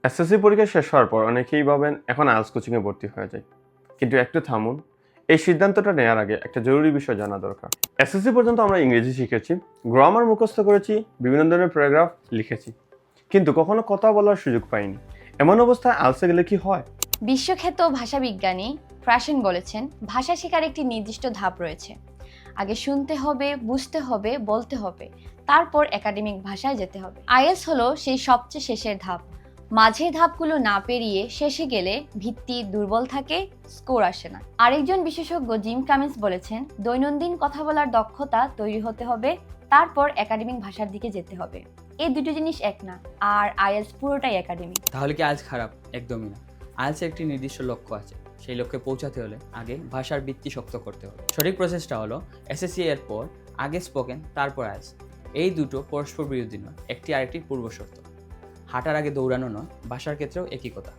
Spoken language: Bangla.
এসএসসি পরীক্ষা শেষ হওয়ার পর অনেকেই ভাবেন এখন আইএলটিএস কোচিংয়ে ভর্তি হয়ে যায়। কিন্তু একটু থামুন। এই সিদ্ধান্তটা নেওয়ার আগে একটা জরুরি বিষয় জানা দরকার। এসএসসি পর্যন্ত আমরা ইংরেজি শিখেছি, গ্রামার মুখস্থ করেছি, বিভিন্ন ধরনের প্যারাগ্রাফ লিখেছি। কিন্তু কখনো কথা বলার সুযোগ পাইনি। এমন অবস্থায় আইএলটিএসে গেলে কি হয়? বিশ্বখ্যাত ভাষাবিজ্ঞানী ফ্রাশেন বলেছেন, ভাষা শেখার একটি নির্দিষ্ট ধাপ রয়েছে। আগে শুনতে হবে, বুঝতে হবে, বলতে হবে, তারপর একাডেমিক ভাষায় যেতে হবে। আইএলটিএস হলো সেই সবচেয়ে শেষের ধাপ। মাঝের ধাপগুলো না পেরিয়ে শেষে গেলে ভিত্তি দুর্বল থাকে, স্কোর আসে না। আরেকজন বিশেষজ্ঞ জিম কামিন্স বলেছেন, দৈনন্দিন কথা বলার দক্ষতা তৈরি হতে হবে, তারপর একাডেমিক ভাষার দিকে যেতে হবে। এই দুটো জিনিস এক না, আর আইএলটিএস পুরোটাই একাডেমিক। তাহলে কি আইএলটিএস খারাপ? একদমই না। আইএলটিএসের একটি নির্দিষ্ট লক্ষ্য আছে। সেই লক্ষ্যে পৌঁছাতে হলে আগে ভাষার ভিত্তি শক্ত করতে হবে। সঠিক প্রসেসটা হলো এসএসসি এর পর আগে স্পোকেন, তারপর আইএলটিএস। এই দুটো পরস্পর বিরোধী নয়, একটি আরেকটির পূর্ব শর্ত। হাঁটার আগে দৌড়ানো নয়, ভাষার ক্ষেত্রেও একই কথা।